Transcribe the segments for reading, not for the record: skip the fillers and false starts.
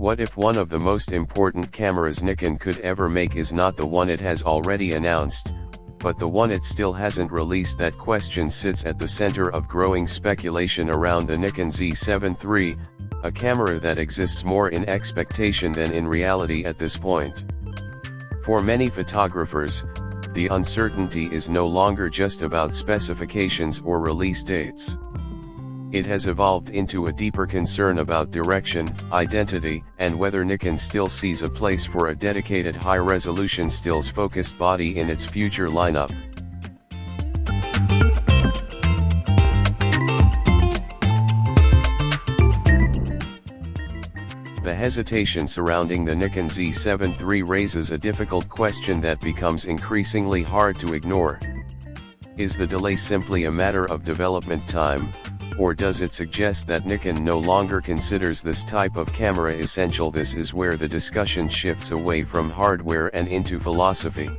What if one of the most important cameras Nikon could ever make is not the one it has already announced, but the one it still hasn't released? That question sits at the center of growing speculation around the Nikon Z7 III, a camera that exists more in expectation than in reality at this point. For many photographers, the uncertainty is no longer just about specifications or release dates. It has evolved into a deeper concern about direction, identity, and whether Nikon still sees a place for a dedicated high-resolution stills-focused body in its future lineup. The hesitation surrounding the Nikon Z7 III raises a difficult question that becomes increasingly hard to ignore. Is the delay simply a matter of development time, or does it suggest that Nikon no longer considers this type of camera essential? This is where the discussion shifts away from hardware and into philosophy.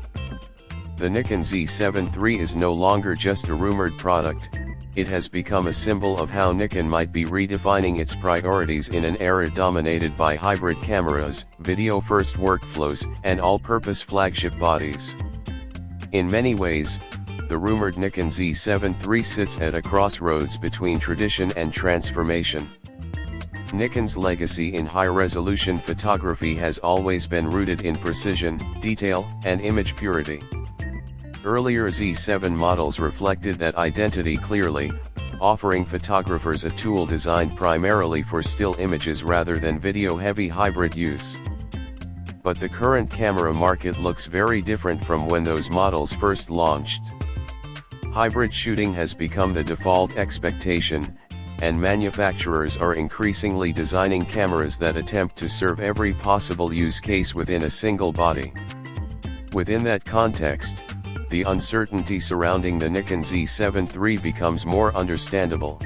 The Nikon Z7 III is no longer just a rumored product, it has become a symbol of how Nikon might be redefining its priorities in an era dominated by hybrid cameras, video-first workflows, and all-purpose flagship bodies. In many ways, the rumored Nikon Z7 III sits at a crossroads between tradition and transformation. Nikon's legacy in high-resolution photography has always been rooted in precision, detail, and image purity. Earlier Z7 models reflected that identity clearly, offering photographers a tool designed primarily for still images rather than video-heavy hybrid use. But the current camera market looks very different from when those models first launched. Hybrid shooting has become the default expectation, and manufacturers are increasingly designing cameras that attempt to serve every possible use case within a single body. Within that context, the uncertainty surrounding the Nikon Z7 III becomes more understandable.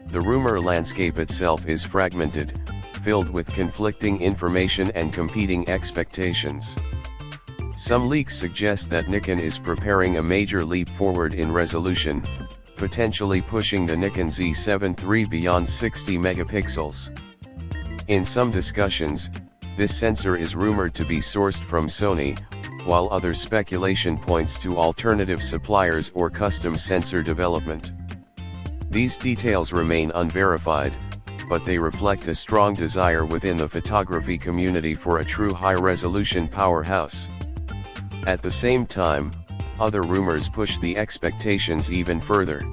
The rumor landscape itself is fragmented, filled with conflicting information and competing expectations. Some leaks suggest that Nikon is preparing a major leap forward in resolution, potentially pushing the Nikon Z7 III beyond 60 megapixels. In some discussions, this sensor is rumored to be sourced from Sony, while other speculation points to alternative suppliers or custom sensor development. These details remain unverified, but they reflect a strong desire within the photography community for a true high-resolution powerhouse. At the same time, other rumors push the expectations even further.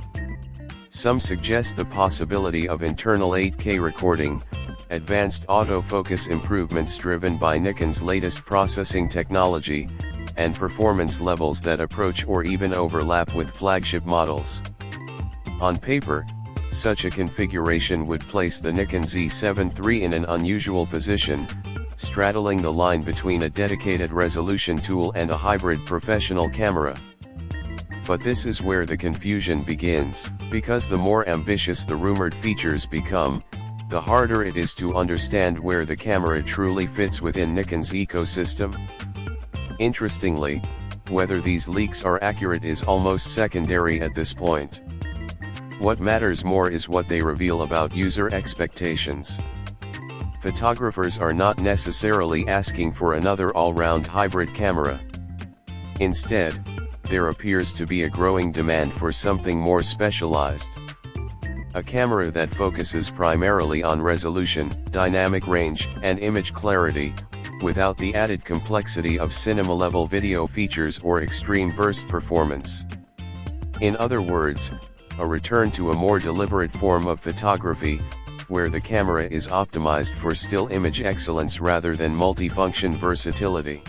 Some suggest the possibility of internal 8K recording, advanced autofocus improvements driven by Nikon's latest processing technology, and performance levels that approach or even overlap with flagship models. On paper, such a configuration would place the Nikon Z7 III in an unusual position, straddling the line between a dedicated resolution tool and a hybrid professional camera. But this is where the confusion begins, because the more ambitious the rumored features become, the harder it is to understand where the camera truly fits within Nikon's ecosystem. Interestingly, whether these leaks are accurate is almost secondary at this point. What matters more is what they reveal about user expectations. Photographers are not necessarily asking for another all-round hybrid camera. Instead, there appears to be a growing demand for something more specialized. A camera that focuses primarily on resolution, dynamic range, and image clarity, without the added complexity of cinema-level video features or extreme burst performance. In other words, a return to a more deliberate form of photography, where the camera is optimized for still image excellence rather than multifunction versatility.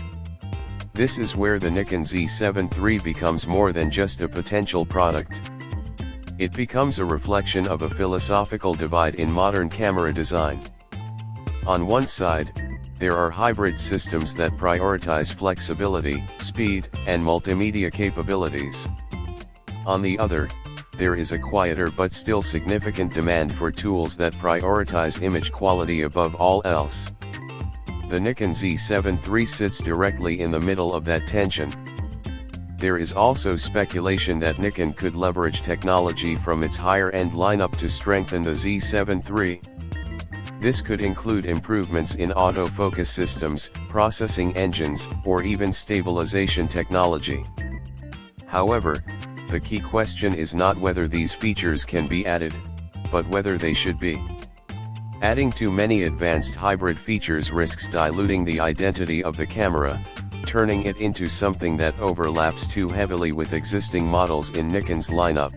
This is where the Nikon Z7 III becomes more than just a potential product. It becomes a reflection of a philosophical divide in modern camera design. On one side, there are hybrid systems that prioritize flexibility, speed, and multimedia capabilities. On the other, there is a quieter but still significant demand for tools that prioritize image quality above all else. The Nikon Z7 III sits directly in the middle of that tension. There is also speculation that Nikon could leverage technology from its higher-end lineup to strengthen the Z7 III. This could include improvements in autofocus systems, processing engines, or even stabilization technology. However, the key question is not whether these features can be added, but whether they should be. Adding too many advanced hybrid features risks diluting the identity of the camera, turning it into something that overlaps too heavily with existing models in Nikon's lineup.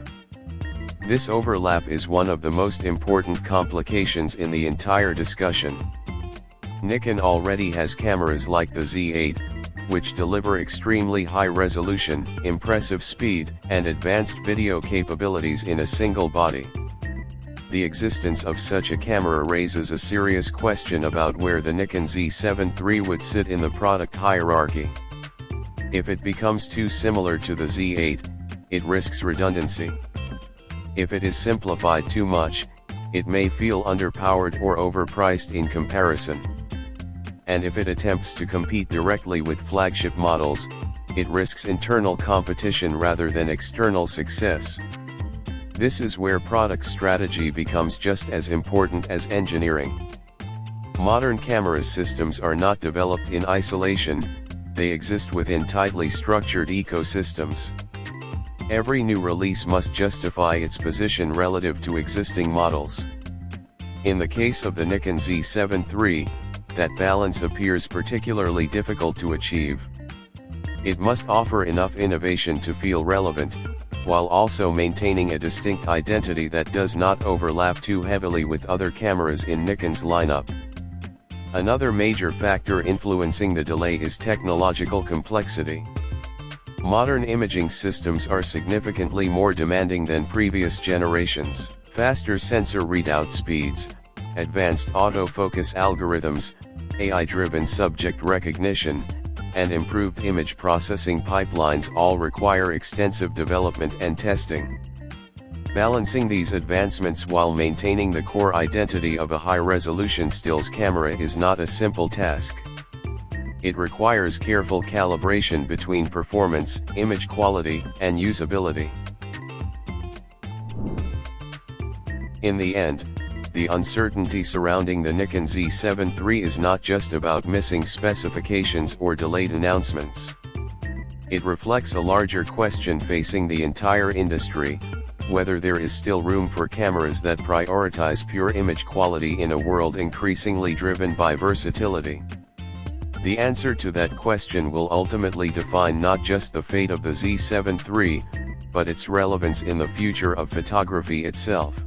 This overlap is one of the most important complications in the entire discussion. Nikon already has cameras like the Z8, which deliver extremely high resolution, impressive speed, and advanced video capabilities in a single body. The existence of such a camera raises a serious question about where the Nikon Z7 III would sit in the product hierarchy. If it becomes too similar to the Z8, it risks redundancy. If it is simplified too much, it may feel underpowered or overpriced in comparison. And if it attempts to compete directly with flagship models, it risks internal competition rather than external success. This is where product strategy becomes just as important as engineering. Modern camera systems are not developed in isolation, they exist within tightly structured ecosystems. Every new release must justify its position relative to existing models. In the case of the Nikon Z7 III, that balance appears particularly difficult to achieve. It must offer enough innovation to feel relevant, while also maintaining a distinct identity that does not overlap too heavily with other cameras in Nikon's lineup. Another major factor influencing the delay is technological complexity. Modern imaging systems are significantly more demanding than previous generations. Faster sensor readout speeds, advanced autofocus algorithms, AI-driven subject recognition, and improved image processing pipelines all require extensive development and testing. Balancing these advancements while maintaining the core identity of a high-resolution stills camera is not a simple task. It requires careful calibration between performance, image quality, and usability. In the end, the uncertainty surrounding the Nikon Z7 III is not just about missing specifications or delayed announcements. It reflects a larger question facing the entire industry: whether there is still room for cameras that prioritize pure image quality in a world increasingly driven by versatility. The answer to that question will ultimately define not just the fate of the Z7 III, but its relevance in the future of photography itself.